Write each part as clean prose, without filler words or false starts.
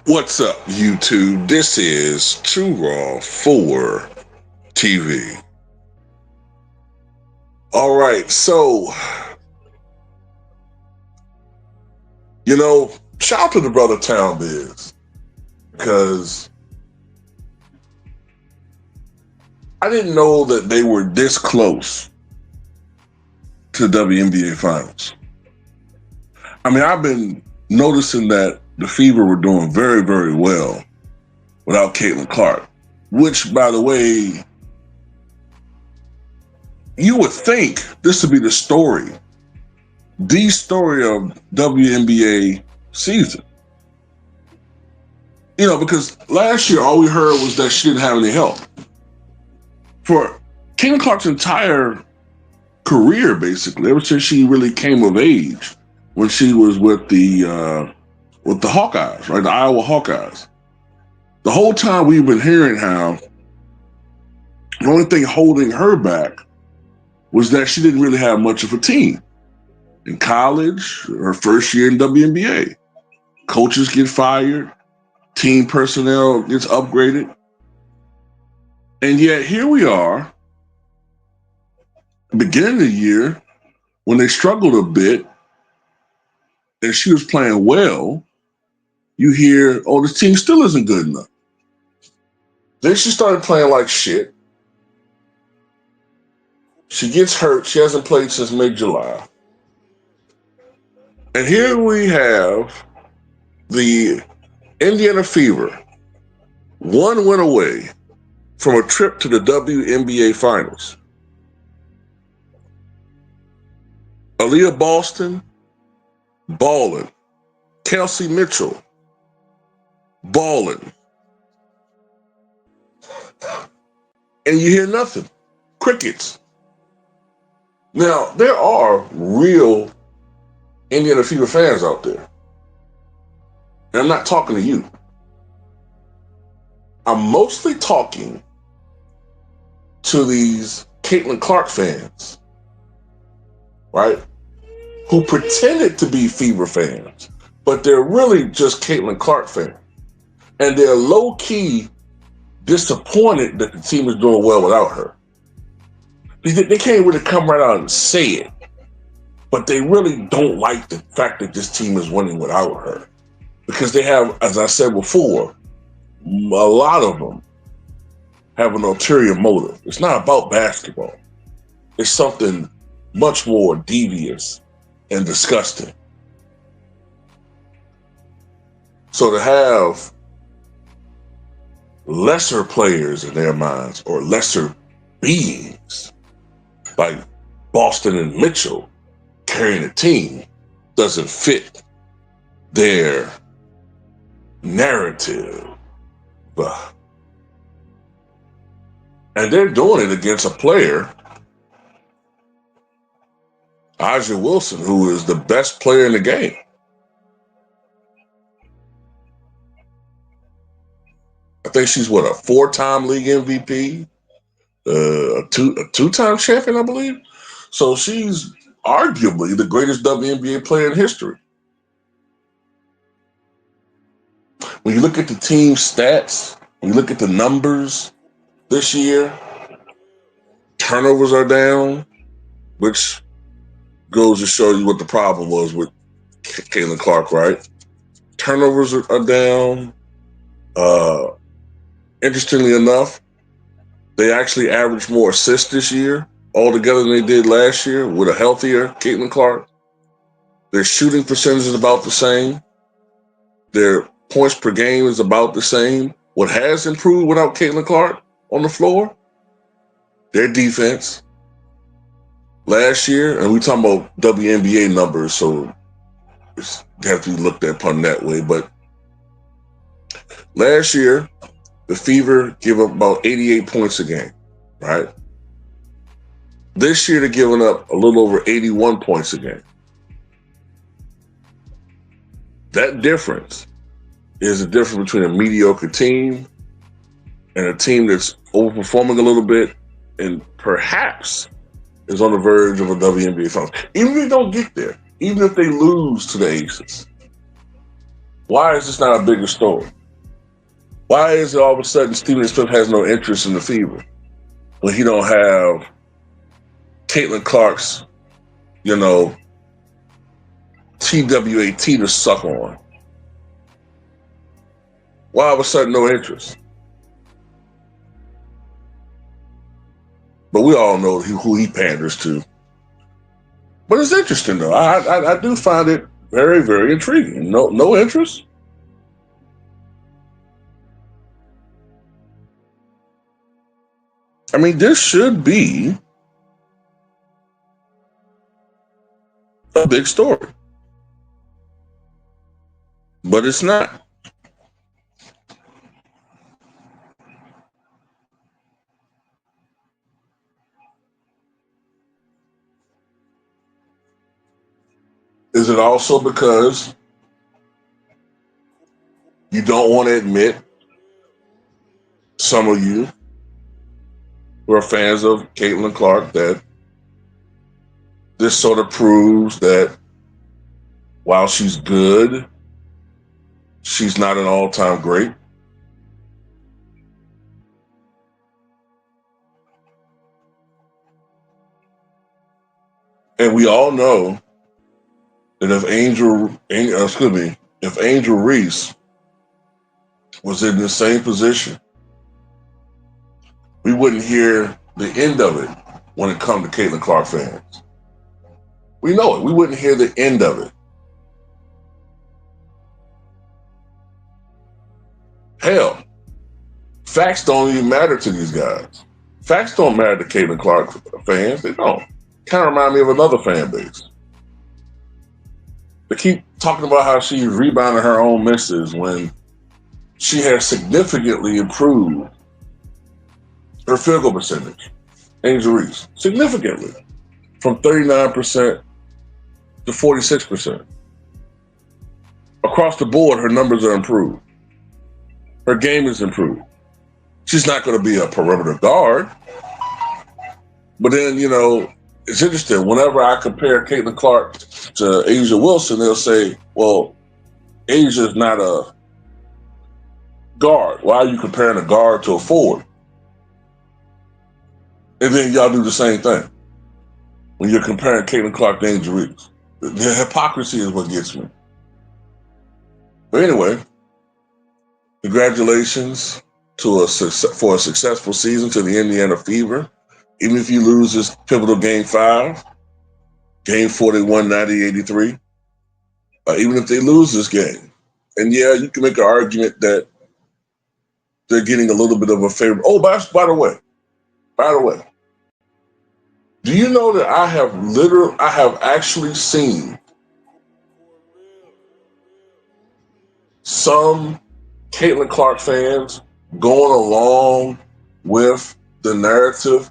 What's up, YouTube? This is Too Raw for TV. All right, so, shout out to the brother Town Biz, because I didn't know that they were this close to the WNBA Finals. I mean, I've been noticing that the Fever were doing very, very well without Caitlin Clark, which, by the way, you would think this would be the story of WNBA season. Because last year all we heard was that she didn't have any help. For Caitlin Clark's entire career, basically, ever since she really came of age, when she was with the Hawkeyes, right, the Iowa Hawkeyes. The whole time we've been hearing how the only thing holding her back was that she didn't really have much of a team. In college, her first year in WNBA, coaches get fired, team personnel gets upgraded. And yet here we are, beginning of the year, when they struggled a bit and she was playing well, you hear, oh, this team still isn't good enough. Then she started playing like shit. She gets hurt. She hasn't played since mid-July. And here we have the Indiana Fever, one win away from a trip to the WNBA Finals. Aaliyah Boston, ballin'. Kelsey Mitchell, ballin'. And you hear nothing. Crickets. Now, there are real Indiana Fever fans out there. And I'm not talking to you. I'm mostly talking to these Caitlin Clark fans, right? Who pretended to be Fever fans, but they're really just Caitlin Clark fans. And they're low-key disappointed that the team is doing well without her. They can't really come right out and say it, but they really don't like the fact that this team is winning without her. Because they have, as I said before, a lot of them have an ulterior motive. It's not about basketball. It's something much more devious and disgusting. So to have lesser players in their minds, or lesser beings, like Boston and Mitchell carrying a team, doesn't fit their narrative. And they're doing it against a player, A'ja Wilson, who is the best player in the game. I think she's a 4-time league MVP, a two-time champion, I believe. So she's arguably the greatest WNBA player in history. When you look at the team stats, when you look at the numbers this year, turnovers are down, which goes to show you what the problem was with Caitlin Clark, right? Turnovers are down. Interestingly enough, they actually averaged more assists this year altogether than they did last year with a healthier Caitlin Clark. Their shooting percentage is about the same. Their points per game is about the same. What has improved without Caitlin Clark on the floor? Their defense. Last year, and we're talking about WNBA numbers, so they have to be looked at upon that way, but last year, the Fever give up about 88 points a game, right? This year, they're giving up a little over 81 points a game. That difference is the difference between a mediocre team and a team that's overperforming a little bit and perhaps is on the verge of a WNBA Finals. Even if they don't get there, even if they lose to the Aces, Why is this not a bigger story? Why is it all of a sudden Stephen Smith has no interest in the Fever when he don't have Caitlin Clark's, TWAT to suck on? Why all of a sudden no interest? But we all know who he panders to. But it's interesting though. I do find it very, very intriguing. No interest. I mean, this should be a big story, but it's not. Is it also because you don't want to admit, some of you who are fans of Caitlin Clark, that this sort of proves that while she's good, she's not an all-time great? And we all know that if Angel Reese was in the same position, we wouldn't hear the end of it when it comes to Caitlin Clark fans. We know it. We wouldn't hear the end of it. Hell, facts don't even matter to these guys. Facts don't matter to Caitlin Clark fans. They don't. Kind of remind me of another fan base. They keep talking about how she rebounded her own misses when she has significantly improved her field goal percentage. Angel Reese, significantly, from 39% to 46%. Across the board, her numbers are improved. Her game is improved. She's not going to be a perimeter guard. But then, it's interesting. Whenever I compare Caitlin Clark to Asia Wilson, they'll say, well, Asia's not a guard. Why are you comparing a guard to a forward? And then y'all do the same thing when you're comparing Caitlin Clark to Angel Reese. The hypocrisy is what gets me. But anyway, congratulations for a successful season to the Indiana Fever. Even if you lose this pivotal Game 5, Game 4 they won 90-83. Even if they lose this game, and yeah, you can make an argument that they're getting a little bit of a favor. Oh, by the way, do you know that I have actually seen some Caitlin Clark fans going along with the narrative?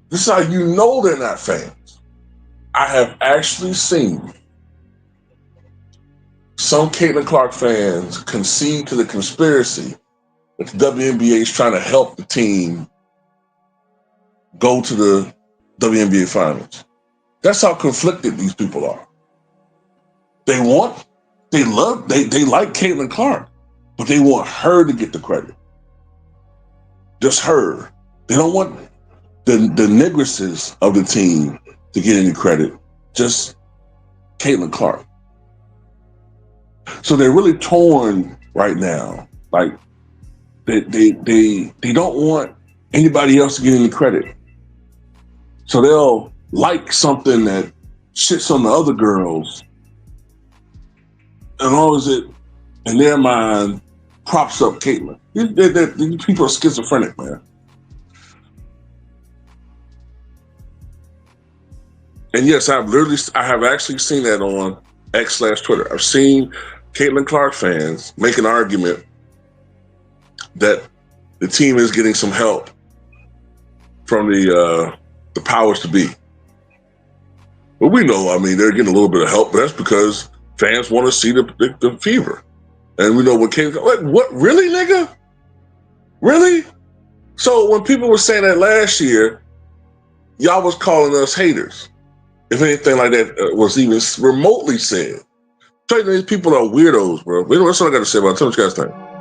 This is how you know they're not fans. I have actually seen some Caitlin Clark fans concede to the conspiracy that the WNBA is trying to help the team go to the WNBA finals. That's how conflicted these people are. They like Caitlin Clark, but they want her to get the credit. Just her. They don't want the negresses of the team to get any credit. Just Caitlin Clark. So they're really torn right now. Like they don't want anybody else to get any credit. So they'll like something that shits on the other girls, and all as it, in their mind, props up Caitlin. These people are schizophrenic, man. And yes, I have actually seen that on X/Twitter. I've seen Caitlin Clark fans make an argument that the team is getting some help from the powers to be. But we know, they're getting a little bit of help, but that's because fans want to see the Fever. And we know what Caitlin, what, really, nigga? Really? So when people were saying that last year, y'all was calling us haters. If anything like that was even remotely said. These people are weirdos, bro. That's all I got to say about it. Tell me what you guys think.